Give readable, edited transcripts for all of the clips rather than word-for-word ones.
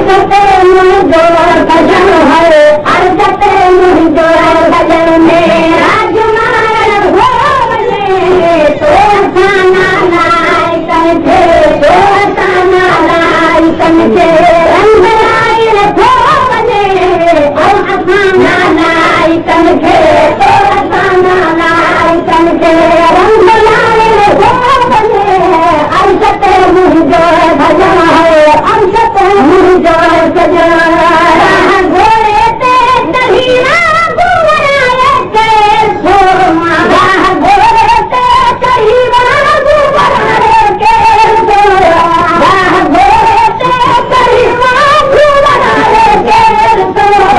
अर्जते मुझो भजन है अर्जते मुझो भजन में राजमार हो बने तो साना लाई कंठे तो साना लाई कंठे रंग लाई हो बने और साना लाई कंठे तो साना लाई कंठे रंग लाई हो बने अर्जते मुझो भजन है अर्जते मुझो भजन घोड़े ते कहीना घुमराए के सोमा घोड़े ते कहीना घुमराए के सोमा घोड़े ते कहीना घुमराए के सोमा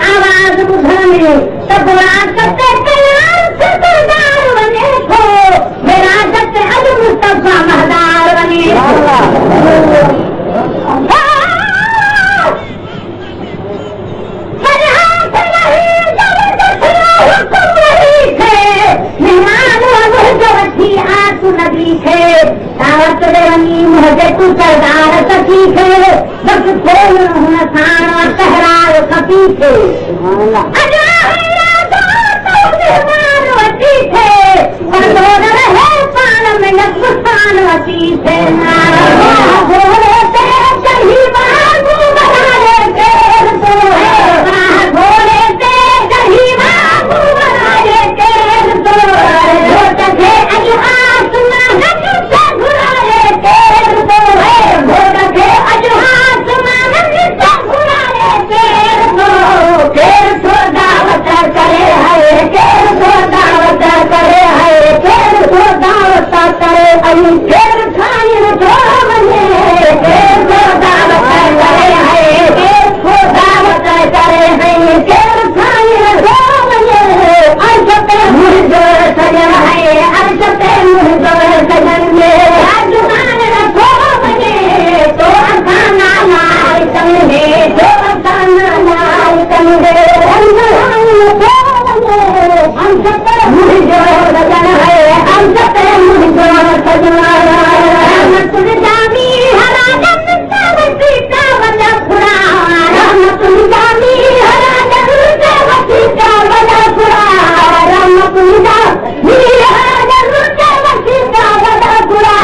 आवाज बुझने सब राजते कल्याण से सरदार बने को मेरा राजते अल मुस्तफा महदार बने मुझे तू सरदार सखी थे बस खोल सारा सहरार सखी थे पान में नकुसानवती थे घोड़े से कहीं बाबू बनाए तेर तो घोड़े से कहीं बाबू बनाए तेर तो थे अजहास मानन से घुराए तेर तो घोड़ थे अजहास मानन से घुराए तेर तो दावत करे है तेर तो दावत करे है तेर तो दावत करे अली तेर खाई जो बने तेर तो दावत करे है तेर तो दावत करे है तेर खाई जो बने अर्जते मुझो सजन है अर्जते मुझो सजन में राजमान रखो बने तो असाना लाई तमने तो असाना लाई तमने अर्जते मुझो सजन है अर्जते मुझो सजन रहमतुल जामी हराजन तवती का बड़ा खुरा रहमतुल जामी हराजन तवती का बड़ा खुरा रहमतुल जामी हराजन तवती का बड़ा खुरा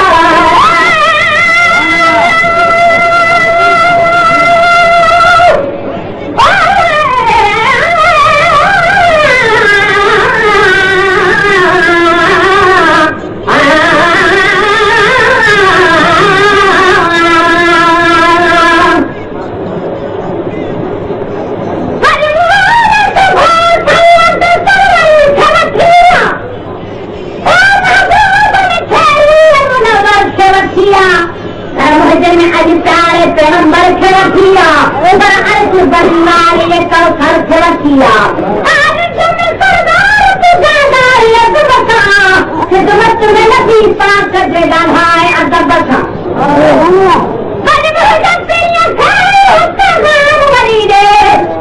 पैगंबर खड़ा किया ऊपर अर्श बनवाल ये कौसर खड़ा किया आज तुम सरदार तू सरदार ये तुम बता खिदमत में नबी पाक दे डाढ़ाए अदब बता आज मुझे तेरी खाए उसका नाम बनी दे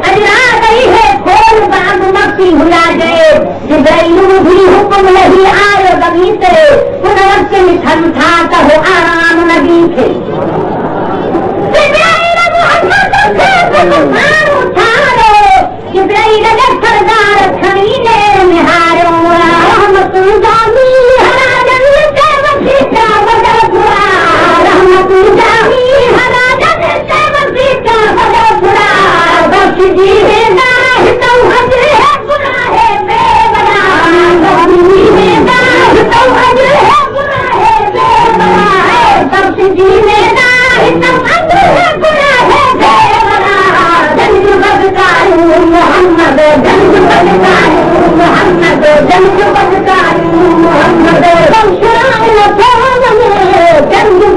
अजरा गई है खोल बाग मक्की हुला गए जिब्राइल भी हुक्म नहीं आयो नबी से उन वक्त में ठंडा तो हो आराम नबी थे जिब्राइल सरदार खड़ी ने निहारो रहमतुल जामी हराजन तवती का बड़ा खुरा रहमतुल जामी हराजन तवती का बड़ा खुरा बख्श जी है नाह तो अजर है गुनाह है बेबना बख्श जी है नाह तो अजर है गुनाह है बेबना बख्श जी है नाह तो अजर है गुनाह है बेबना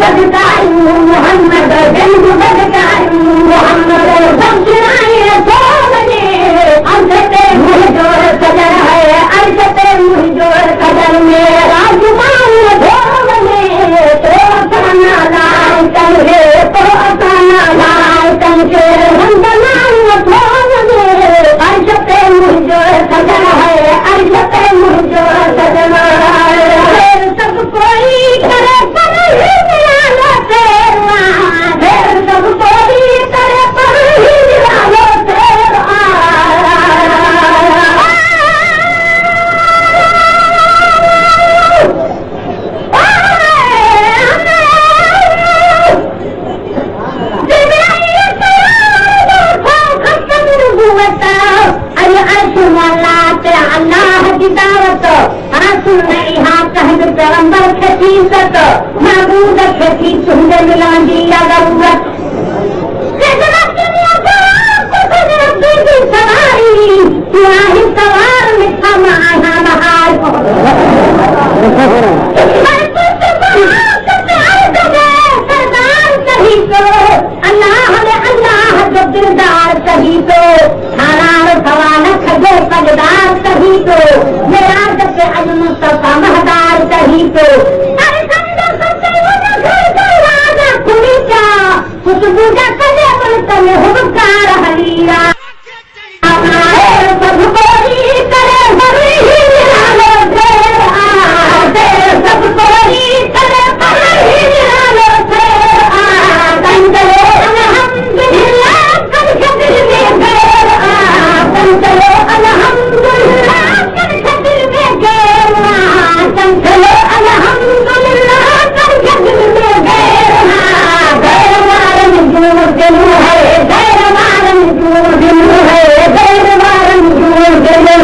बदकायूं मोहम्मद हिंद बदकायूं मोहम्मद समझाए तो वञे अर्श ते मुंहिंजो कदर है अर्श ते मुंहिंजो कदर में राजमान थो वञे तो असां लाइ कंहिंखे तो असां लाइ कंहिंखे रंगनान थो वञे अर्श ते मुंहिंजो कदर है अर्श ते मुंहिंजो कदर है सब कोई करे पर ही मिलालो तेरा सब कोई करे पर ही मिलालो तेरा अल्लाह की दावत हासिल नहीं हाथ है पैगंबर खे थी सत महबूब खे थी तुंहिंजे मिलण जी ज़रूरत सवारी तूं आहीं सवार मिठा मां आहियां बहार सरदार सही तो अल्लाह जो दिलदार सही तो हालार सवाल खजो कजदार सही तो मेरा जब अज मुस्तफा महदार सही तो खुशबू जा कले बन हुबकार हलीरा सब कोई करे बड़ी मिलालो सब कोई करे बड़ी मिलालो कंचलो अल्हम्दुलिल्लाह कंच दिल में गैर कंचलो अल्हम्दुलिल्लाह कंच दिल में गैर कंचलो अल्हम्दुलिल्लाह कंच दिल में गैर मारन दूर दिल है गैर मारन दूर दिल है गैर मारन दूर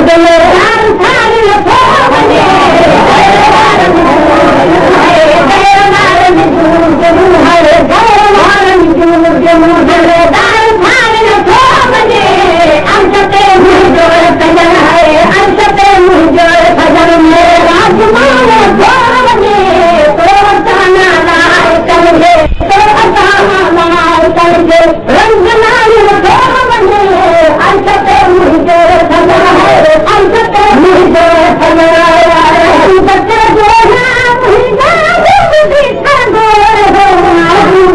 दिल राम थाल थो वञे गैर मारन दूर है गैर मारन दूर दिल है गैर मारन दूर दिल दाल थाल थो वञे अर्श ते मुंहिंजो कदर है अर्श ते मुंहिंजो कदर में राजमान थो वञे तो असां लाइ कंहिंखे तो असां लाइ कंहिंखे रंगनान थो वञे अर्श ते मुंहिंजो कदर है अर्श ते मुंहिंजो कदर है बचर जो नाम मुंहिंजा बुधी छॾो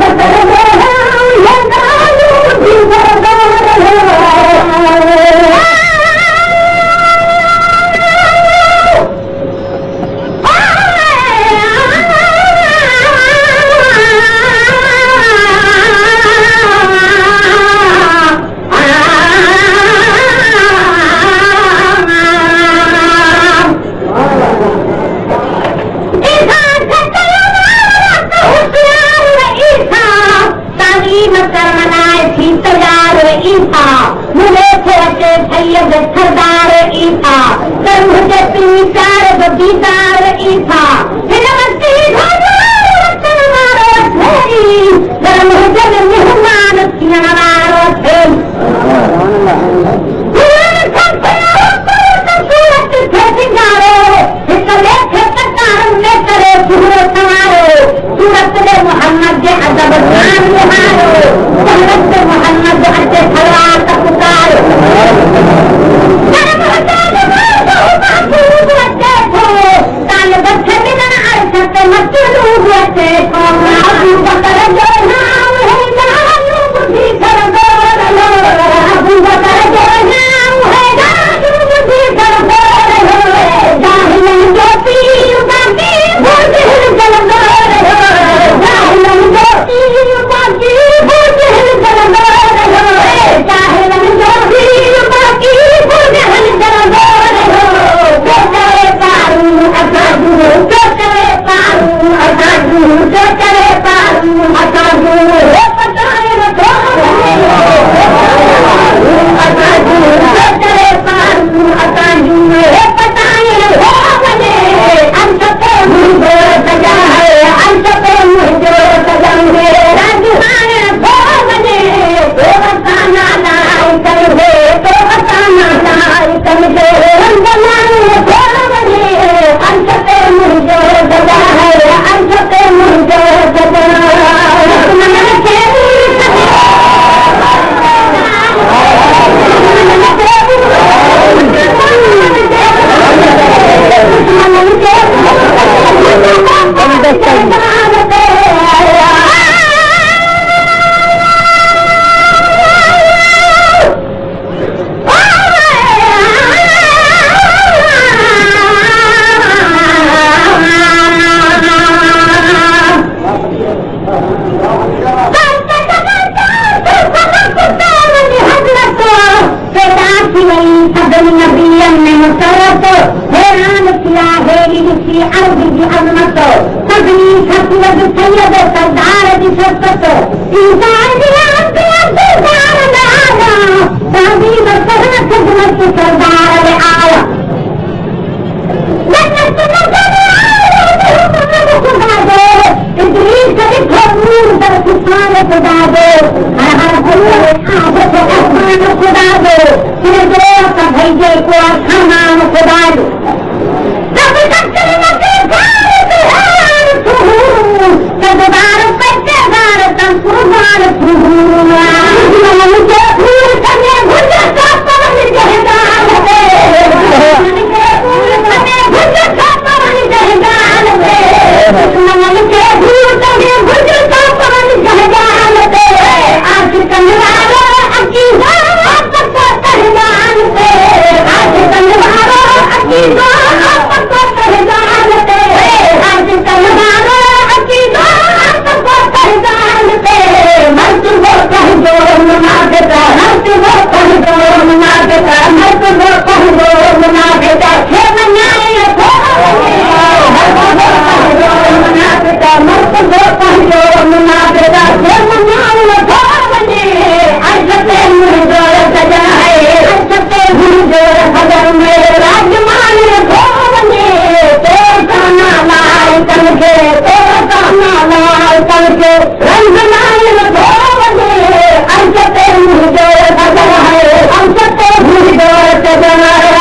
बचर जो नाम मुंहिंजा बुधी सरदार ईसा कर मुझे पीचार दीदार ईसा फिर मस्ती मारो थे कर मुझे मेहमान वारो थे सूरत थे सिंगारो हिक लेख कतार में करे पूरो सवारो सूरत में मोहम्मद जे अदब जान निहारो सूरत में मोहम्मद अचे सलवार का पुकारो मत हेरी ॾिसी अर्ज़ जी अज़मत सभिनी खसवत सैयद सरदार जी शफ़क़त इंसान जी सरदार आया तहज़ीब सहन ख़िदमत सरदार आया जन्नत खुदा दो इदरीस ॾिठो नूर दर खुशान खुदा दो हर हर आफ़त आसमान खुदा दो फिर दो त भइजे को खानान खुदा दो सब तक नके गार तू सदबार पत्तेदार तन कुर्बान तू मुझे फूल कने भुज का पवन जहदार दे मुझे फूल कने भुज का पवन जहदार दे मुझे फूल कने भुज का पवन जहदार दे आज कनवारो अकीदा आपको तहदान दे आज कनवारो अकीदा आपको तहदान दे आज कनवारो अकीदा आपको तहदान दे मर्द वो कह दो मुनाफिका मर्द वो कह दो मुनाफिका मर्द वो कह दो मुनाफिका हे मनाए हो मर्द वो कह दो मुनाफिका मर्द वो कह दो मुनाफिका हे मनाए हो बने अर्ज़ते मुझे सजाए अर्ज़ते मुझे खबर में राजमान हो बने तो गाना लाल करके तो गाना लाल करके रंग लाल हो बने अर्ज़ते मुझे सजाए अर्ज़ते मुझे सजाए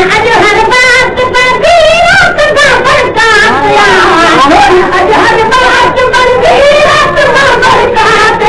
आज हर बात पर भी रात का बरसात आज हर बात पर भी रात का बरसात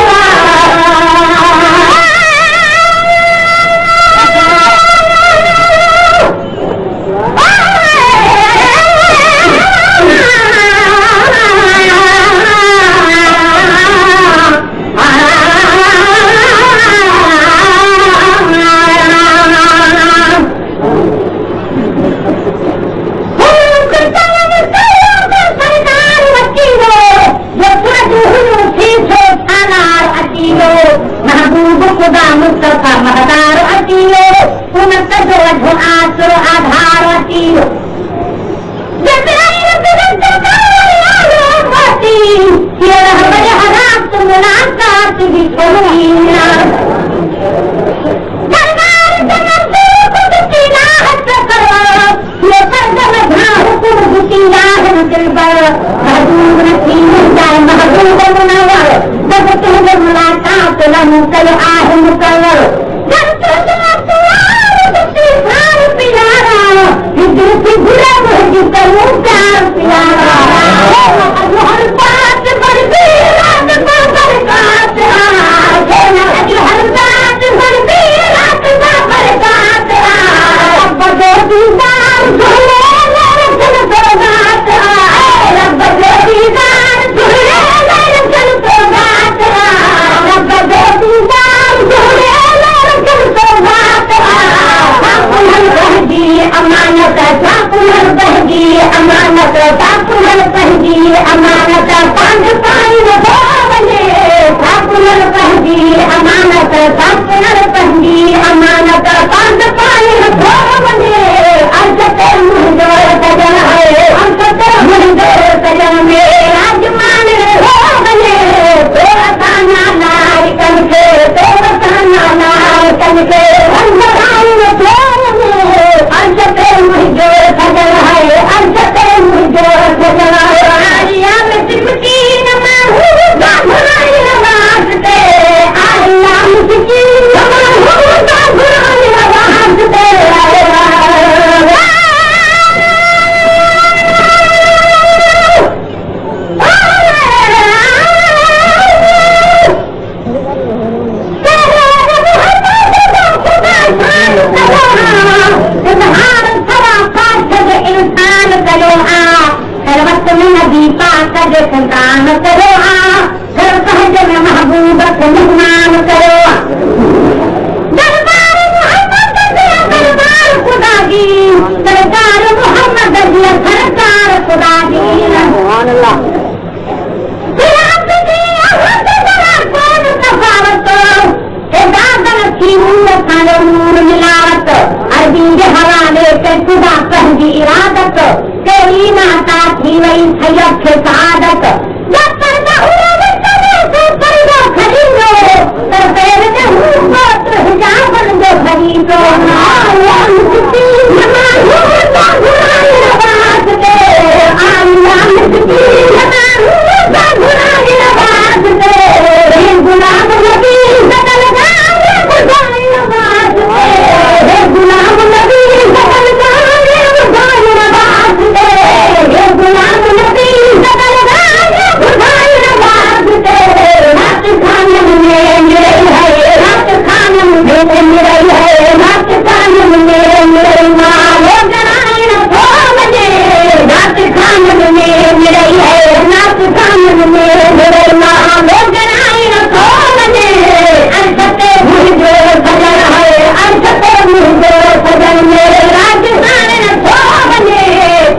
महबूब खुदा मुस्तफा महदार अकीलो उनत जो अधो आसरो आधार अकीलो जबराइल बिरत कालो मती ये रहमत हरात मुलाकात भी छोड़ीना दरबार जन्नत खुद की राहत करो ये परदम धा हुकुम की राह दिल पर महबूब नसीब जाए महबूब मुनव्वर जब तुम मुलाकात लहू कल आहे मुकर्रर जब तुम तुझे प्यार प्यारा दिल से बुरा मुझे करूं प्यार प्यारा हर बात पर भी रात का बरसात हर बात पर भी रात का बरसात रब जो दीदार सुने मेरे दिल को बात रब जो दीदार सुने मेरे दिल को बात रब जो दीदार सुने मेरे दिल को बात बापुल बहगी अमानत बापुल बहगी अमानत बापुल बहगी अमानत पांच पानी हो बने बापुल बहगी अमानत बापुल बहगी अमानत पांच पानी हो बने अर्ज़ते मुझे सजन है अर्ज़ते मुझे सजन में राजमान हो बने तो गाना लाल करके तो गाना लाल करके रंग लाल हो बने अर्ज़ते मुझे सजन है अर्ज़ते मुझे सजन है आलिया में सिमटी नमा हूँ गाभराई वास्ते आलिया में सिमटी नमा हूँ गाभराई वास्ते संतान करो हर सहज में महबूब को मेहमान करो दरबार मोहम्मद दरबार खुदा की सरकार मोहम्मद सरकार खुदा की सुभान अल्लाह कौन तफावत इबादत की नूर मिलावत अरबी के हवाले से खुदा पहली इरादत गई सैयद के सादत जब पर्दा हुआ तो पर्दा खरीदो तो पैर में हूँ तो हिजाब जो खरीदो गुलाम नबी सकल गाने बुझाई नवाज दे गुलाम नबी सकल गाने बुझाई नवाज दे गुलाम नबी सकल गाने बुझाई नवाज दे रात खाने में मेरे है रात खाने में मेरे है रात खाने में मेरे माँ लोग जनाए न सो बजे रात खाने में मेरे है रात खाने में मेरे माँ लोग जनाए न सो बजे अरसते मुझे सजन है अरसते मुझे सजन मेरे राजस्थान न सो बजे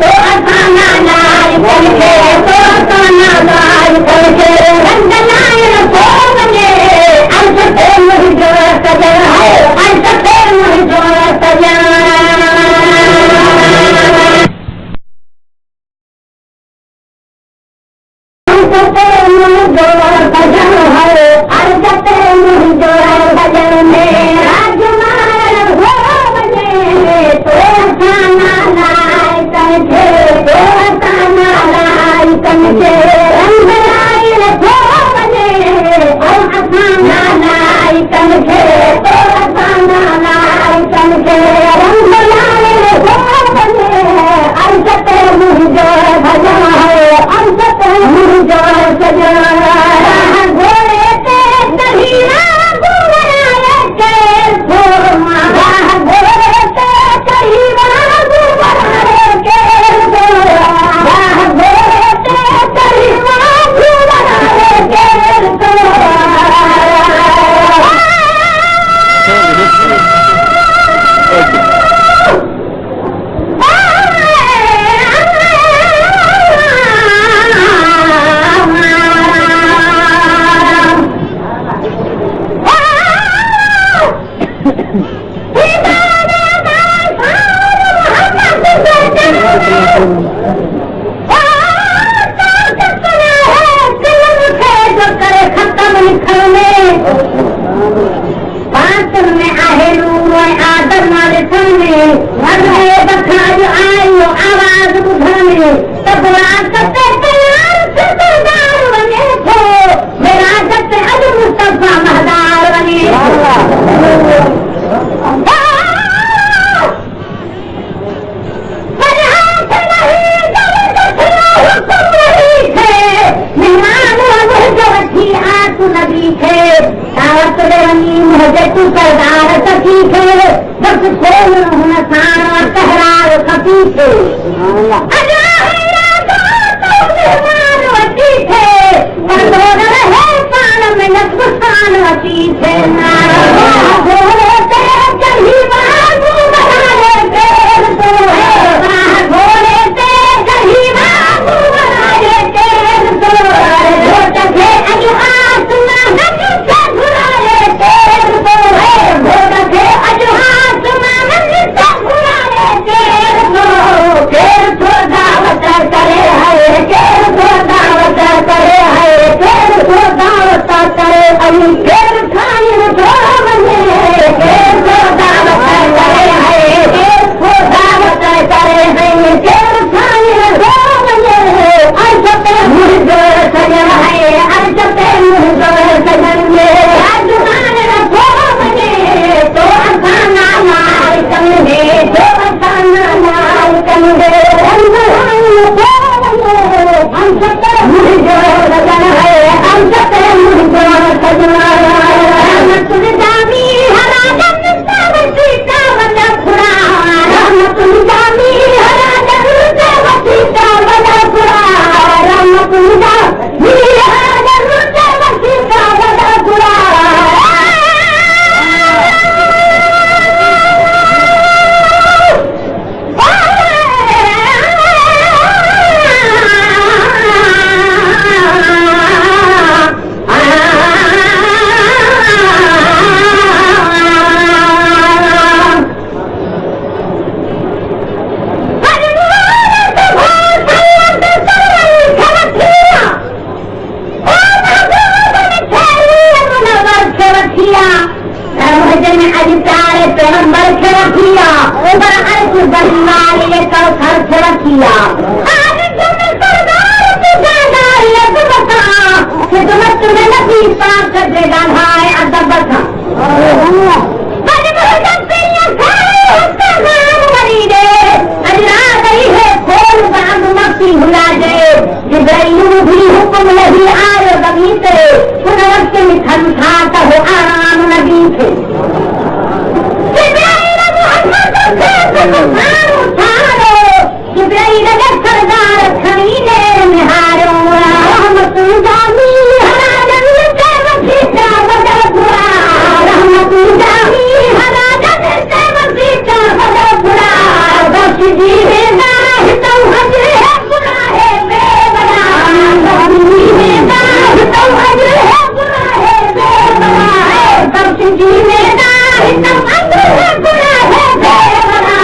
तो असाना लाल करके तो असाना लाल करके रंगनाए न सो बजे अरसते मुझे सजन है अरसते मुझे सजन भी हुक्म नहीं आयो नबी से उन वक्त मिठन था तब आराम नबी थे सरदार खरीदे निहारो रहमत जामी हरा जन के वसीता बदल बुरा रहमत जामी हरा जन के वसीता बदल बुरा बख्श जीवेगा हितम हजर है बुरा है बेबरा बख्श जीवेगा हितम हजर है बुरा है बेबरा बख्श जीवेगा हितम हजर है बुरा है बेबरा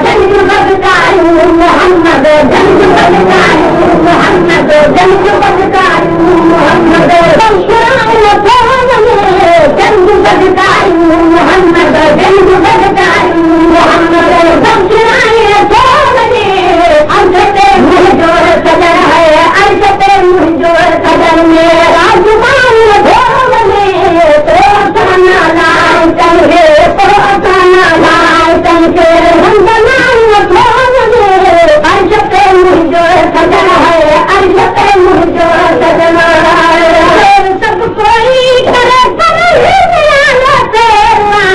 जंग बदकारू मोहम्मद जंग बदकारू मोहम्मद जंग बदकारू मोहम्मद बख्शराए जंग बदकारू मोहम्मद जंग बदकारू मोहम्मद बख्शराए अर्शते मुहजोर सदर है अर्शते मुहजोर सदर में राजमान धोम में तो ताना लाल तंगे तो ताना लाल तंगे हम बनाए धोम में अर्शते मुहजोर सदर है अर्शते मुहजोर सदर सब कोई करे पर ही मिला तेरा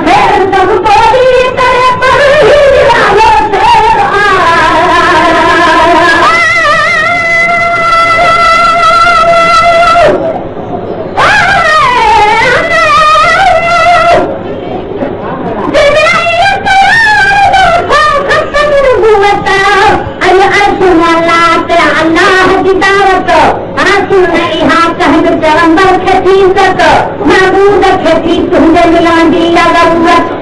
फिर सब कोई करे पर ही मिला तेरा महबूद खेती तुझे मिलांदी ज़रूरत